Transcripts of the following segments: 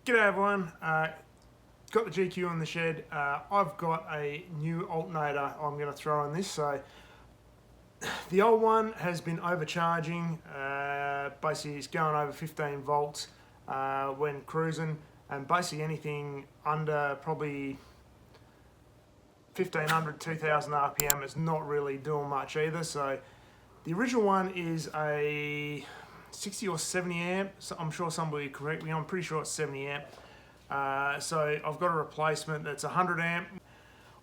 G'day everyone, got the GQ in the shed. I've got a new alternator I'm going to throw in this. So the old one has been overcharging, basically it's going over 15 volts when cruising, and basically anything under probably 1500, 2000 RPM is not really doing much either. So the original one is a 60 or 70 amp, so I'm sure somebody will correct me, I'm pretty sure it's 70 amp. So I've got a replacement that's 100 amp.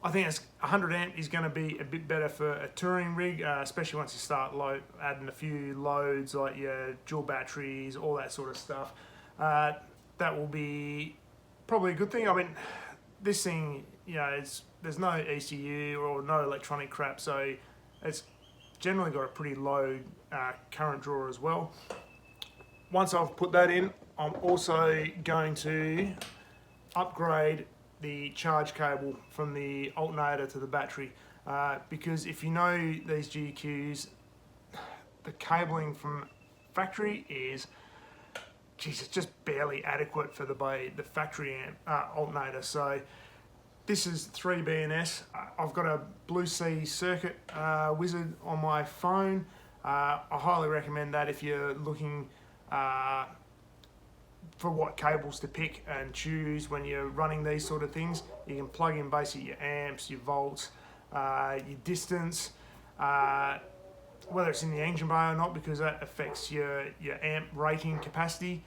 I think 100 amp is going to be a bit better for a touring rig, especially once you start adding a few loads like your dual batteries, all that sort of stuff. That will be probably a good thing. I mean, this thing, you know, there's no ECU or no electronic crap, so it's generally got a pretty low current draw as well. Once I've put that in, I'm also going to upgrade the charge cable from the alternator to the battery, because if you know these GQs, the cabling from factory is, geez, it's just barely adequate for the factory alternator. So this is 3 BNS. I've got a Blue Sea circuit wizard on my phone. I highly recommend that if you're looking for what cables to pick and choose when you're running these sort of things. You can plug in basically your amps, your volts, your distance, whether it's in the engine bay or not, because that affects your amp rating capacity.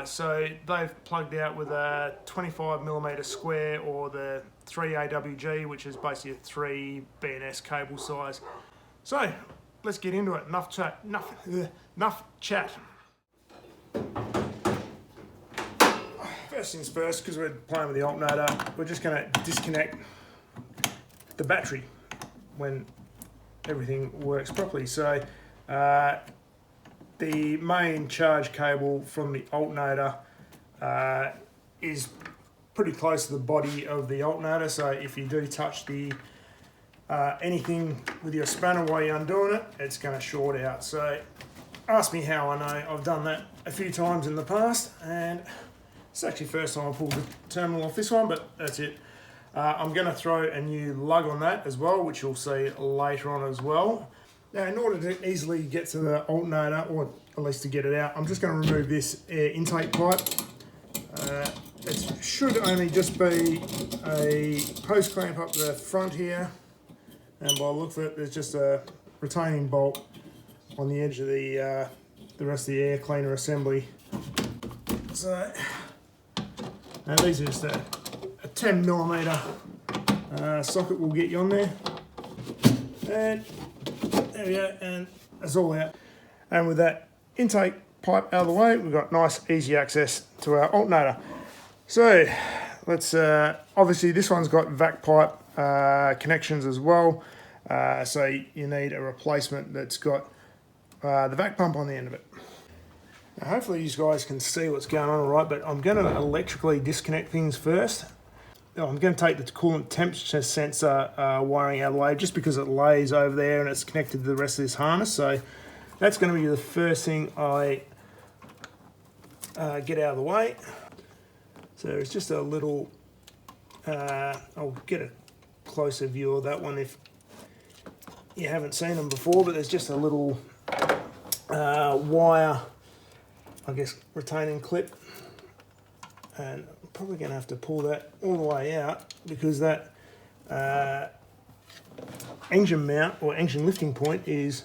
So they've plugged out with a 25mm square or the 3AWG, which is basically a 3 BNS cable size. So let's get into it. Enough chat. First things first, because we're playing with the alternator, we're just going to disconnect the battery when everything works properly. So the main charge cable from the alternator is pretty close to the body of the alternator, so if you do touch the anything with your spanner while you're undoing it, it's going to short out. So ask me how I know. I've done that a few times in the past, and it's actually the first time I pulled the terminal off this one, but that's it. I'm going to throw a new lug on that as well, which you'll see later on as well. Now, in order to easily get to the alternator, or at least to get it out, I'm just going to remove this air intake pipe. It should only just be a post clamp up the front here, and by the look of it, there's just a retaining bolt on the edge of the rest of the air cleaner assembly. So, now these are just a 10mm socket will get you on there, and there we go, and that's all out. And with that intake pipe out of the way, we've got nice easy access to our alternator. So let's obviously this one's got vac pipe connections as well, so you need a replacement that's got the vac pump on the end of it. Now, hopefully you guys can see what's going on all right, but I'm going to electrically disconnect things first. I'm going to take the coolant temperature sensor wiring out of the way, just because it lays over there and it's connected to the rest of this harness. So that's going to be the first thing I get out of the way. So it's just a little, I'll get a closer view of that one if you haven't seen them before, but there's just a little wire, I guess, retaining clip, and I'm probably going to have to pull that all the way out because that engine mount or engine lifting point is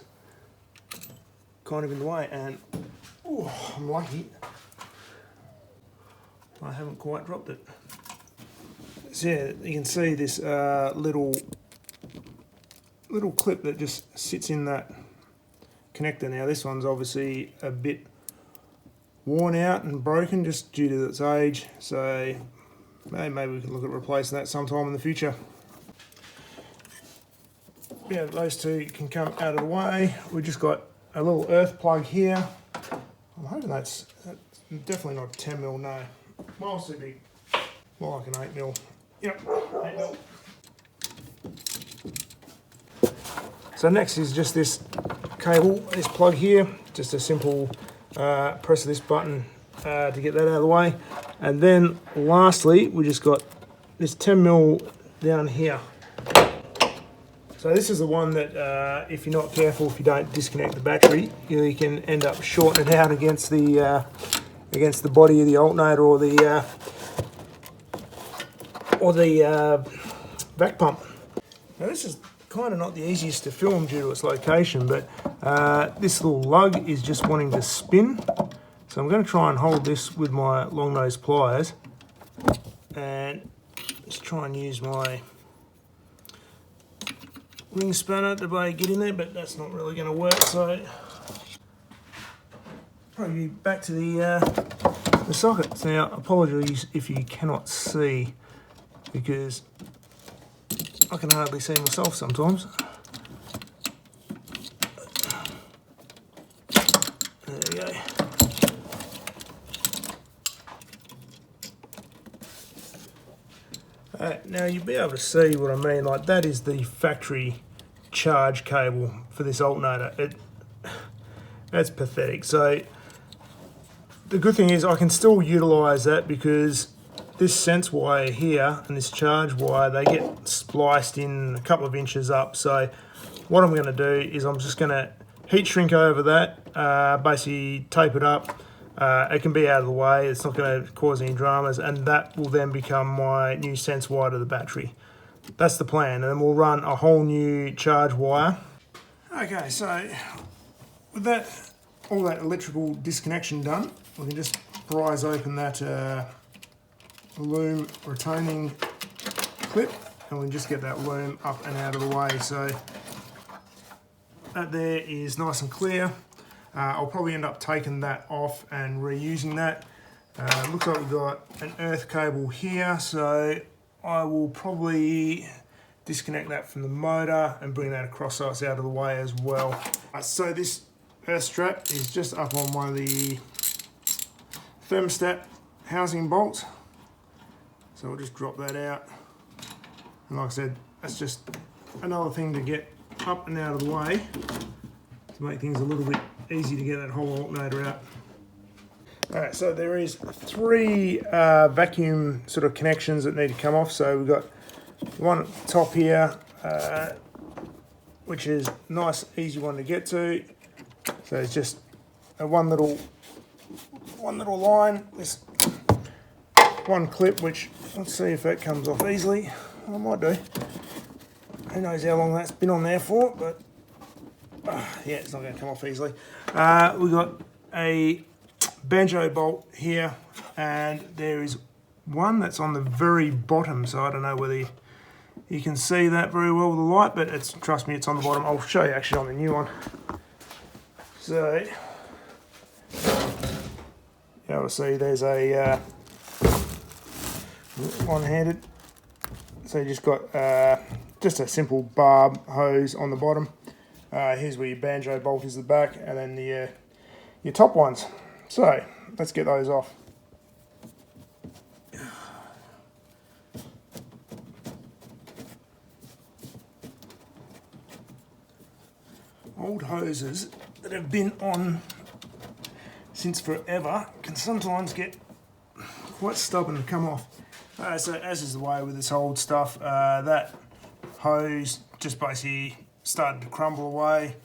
kind of in the way, and I'm lucky I haven't quite dropped it. So yeah, you can see this little clip that just sits in that connector. Now this one's obviously a bit worn out and broken just due to its age, so maybe we can look at replacing that sometime in the future. Yeah, those two can come out of the way. We've just got a little earth plug here. I'm hoping that's definitely not 10mm, no. Miles too big. More like an 8mm. Yep, 8mm. So next is just this cable, this plug here. Just a simple press of this button to get that out of the way. And then lastly, we just got this 10mm down here. So this is the one that if you're not careful, if you don't disconnect the battery, you can end up shorting it out against the body of the alternator or the vac pump. Now this is kind of not the easiest to film due to its location, but this little lug is just wanting to spin. So I'm going to try and hold this with my long nose pliers and just try and use my ring spanner to get in there, but that's not really going to work. So probably back to the sockets. Now, apologies if you cannot see, because I can hardly see myself sometimes. There we go. Now you'll be able to see what I mean. Like, that is the factory charge cable for this alternator. That's pathetic. So the good thing is I can still utilise that, because this sense wire here and this charge wire, they get spliced in a couple of inches up. So what I'm going to do is I'm just going to heat shrink over that, basically tape it up. It can be out of the way, it's not going to cause any dramas, and that will then become my new sense wire to the battery. That's the plan, and then we'll run a whole new charge wire. Okay, so with that, all that electrical disconnection done, we can just prise open that loom retaining clip, and we can just get that loom up and out of the way. So that there is nice and clear. I'll probably end up taking that off and reusing that. Looks like we've got an earth cable here, so I will probably disconnect that from the motor and bring that across so it's out of the way as well. So this earth strap is just up on one of the thermostat housing bolts. So we'll just drop that out. And like I said, that's just another thing to get up and out of the way to make things a little bit easy to get that whole alternator out. Alright, so there is 3 vacuum sort of connections that need to come off. So we've got one at the top here, which is a nice, easy one to get to. So it's just a one little line, this one clip, which let's see if that comes off easily. I might do. Who knows how long that's been on there for, but yeah, it's not going to come off easily. We've got a banjo bolt here, and there is one that's on the very bottom, so I don't know whether you can see that very well with the light, but trust me, it's on the bottom. I'll show you actually on the new one. So you'll see there's a one-handed, so you just got just a simple barb hose on the bottom. Here's where your banjo bolt is at the back, and then your top ones. So let's get those off. Old hoses that have been on since forever can sometimes get quite stubborn to come off. So as is the way with this old stuff, that hose just basically started to crumble away.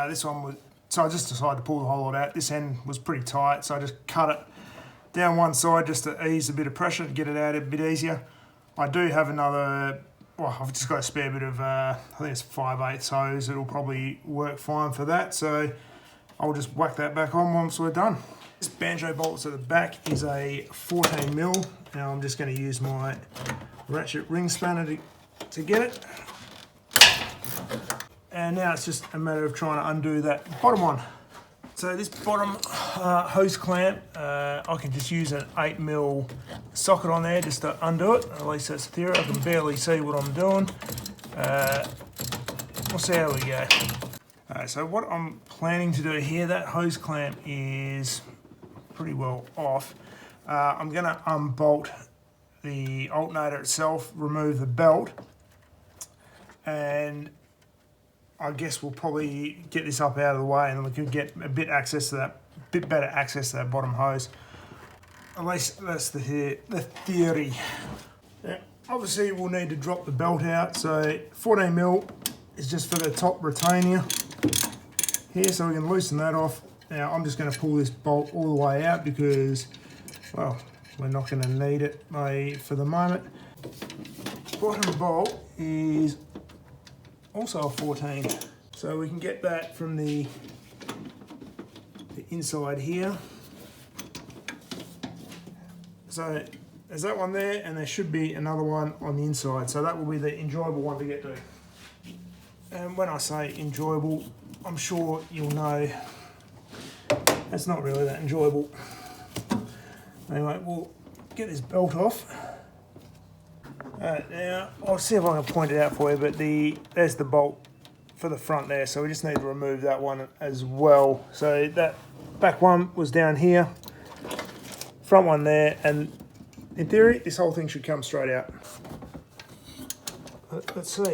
This one was, so I just decided to pull the whole lot out. This end was pretty tight, so I just cut it down one side just to ease a bit of pressure, to get it out a bit easier. I do have another, well, I've just got a spare bit of, I think it's 5/8 hose. It'll probably work fine for that, so I'll just whack that back on once we're done. This banjo bolt at the back is a 14mm. Now I'm just going to use my ratchet ring spanner to get it. And now it's just a matter of trying to undo that bottom one. So this bottom hose clamp, I can just use an 8mm socket on there just to undo it. At least that's the theory. I can barely see what I'm doing. We'll see how we go. So what I'm planning to do here, that hose clamp is pretty well off. I'm going to unbolt the alternator itself, remove the belt, and I guess we'll probably get this up out of the way, and then we can get a bit better access to that bottom hose. at least that's the theory. Now, obviously we'll need to drop the belt out, so 14mm is just for the top retainer here, so we can loosen that off. Now I'm just going to pull this bolt all the way out because, well, we're not going to need it for the moment. Bottom bolt is also a 14, so we can get that from the inside here. So there's that one there, and there should be another one on the inside, so that will be the enjoyable one to get to. And when I say enjoyable, I'm sure you'll know it's not really that enjoyable. Anyway, we'll get this belt off. Now, I'll see if I can point it out for you, but there's the bolt for the front there, so we just need to remove that one as well. So that back one was down here, front one there, and in theory, this whole thing should come straight out. Let's see,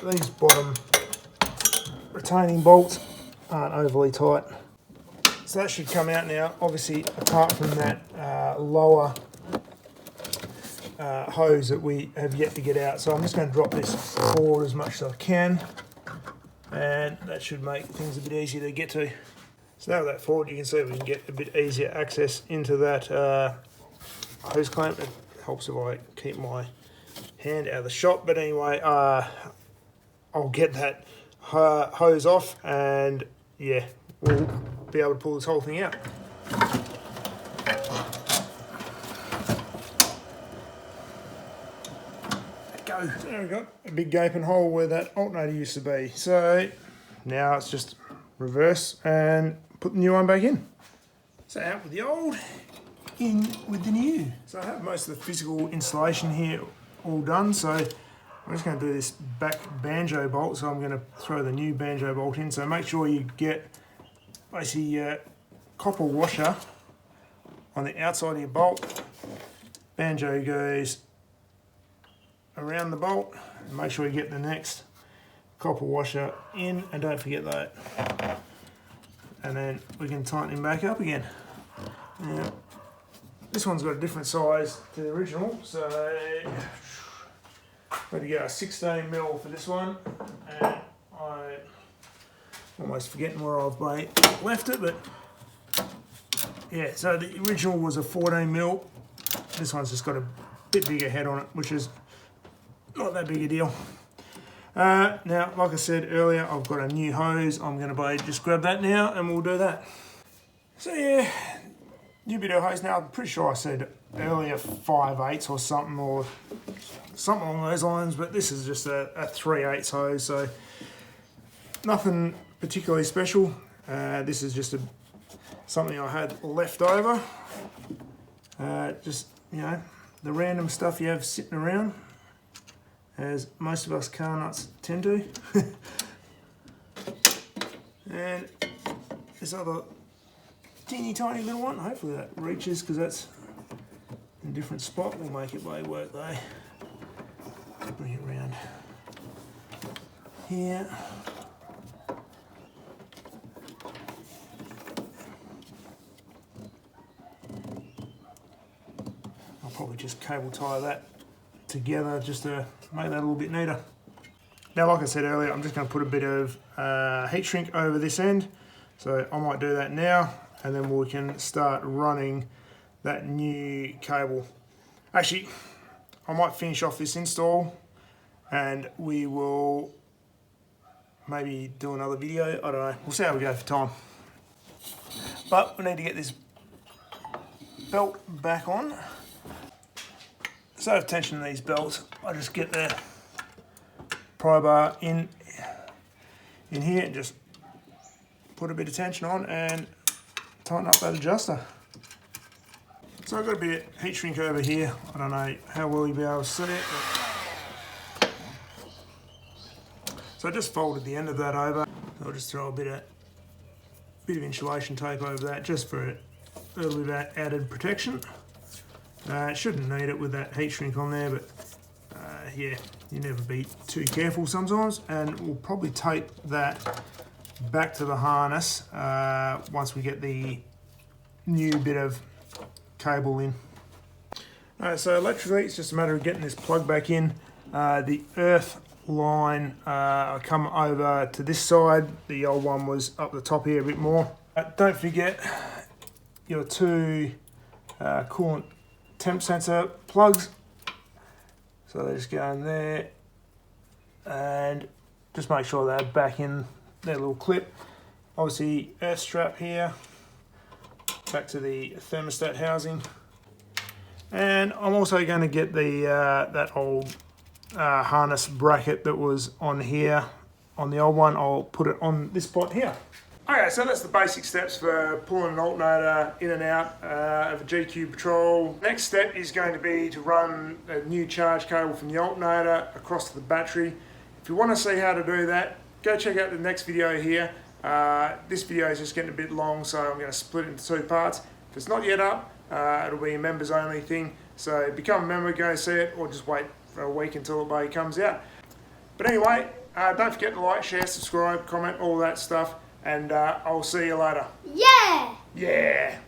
these bottom retaining bolts aren't overly tight. So that should come out now, obviously apart from that lower hose that we have yet to get out. So I'm just going to drop this forward as much as I can, and that should make things a bit easier to get to. So now with that forward, you can see we can get a bit easier access into that hose clamp. It helps if I keep my hand out of the shop, but anyway, I'll get that hose off, and yeah, we'll be able to pull this whole thing out. Go. There we go, a big gaping hole where that alternator used to be. So now it's just reverse and put the new one back in. So out with the old, in with the new. So I have most of the physical installation here all done, so I'm just going to do this back banjo bolt. So I'm going to throw the new banjo bolt in. So make sure you get basically copper washer on the outside of your bolt. Banjo goes around the bolt, and make sure you get the next copper washer in, and don't forget that. And then we can tighten him back up again. Now, this one's got a different size to the original, so I'm going to go a 16mm for this one, and I'm almost forgetting where I've left it, but yeah, so the original was a 14mm. This one's just got a bit bigger head on it, which is not that big a deal. Now, like I said earlier, I've got a new hose. I'm going to just grab that now, and we'll do that. So yeah, new bit of hose now. I'm pretty sure I said earlier 5/8 or something along those lines, but this is just a 3/8 hose, so nothing particularly special. This is just something I had left over. Just, you know, the random stuff you have sitting around, as most of us car nuts tend to. And this other teeny tiny little one, hopefully that reaches, because that's in a different spot. We'll make it way work though. Bring it around here. I'll probably just cable tie that together just to make that a little bit neater. Now, like I said earlier, I'm just going to put a bit of heat shrink over this end, so I might do that now, and then we can start running that new cable. Actually, I might finish off this install and we will maybe do another video. I don't know, we'll see how we go for time. But we need to get this belt back on. Save tension in these belts. I just get the pry bar in here and just put a bit of tension on and tighten up that adjuster. So I've got a bit of heat shrink over here. I don't know how well you'll be able to see it. So I just folded the end of that over. I'll just throw a bit of insulation tape over that just for a little bit of added protection. Shouldn't need it with that heat shrink on there, but yeah, you never be too careful sometimes. And we'll probably tape that back to the harness once we get the new bit of cable in. Alright, so electrically it's just a matter of getting this plug back in. The earth line, I come over to this side. The old one was up the top here a bit more. Don't forget your two coolant temp sensor plugs. So they just go in there and just make sure they're back in their little clip. Obviously earth strap here, back to the thermostat housing. And I'm also going to get the that old harness bracket that was on here on the old one. I'll put it on this spot here. Okay, so that's the basic steps for pulling an alternator in and out of a GQ Patrol. Next step is going to be to run a new charge cable from the alternator across to the battery. If you want to see how to do that, go check out the next video here. This video is just getting a bit long, so I'm going to split it into two parts. If it's not yet up, it'll be a members only thing. So become a member, go see it, or just wait for a week until the day comes out. But anyway, don't forget to like, share, subscribe, comment, all that stuff. And I'll see you later. Yeah! Yeah!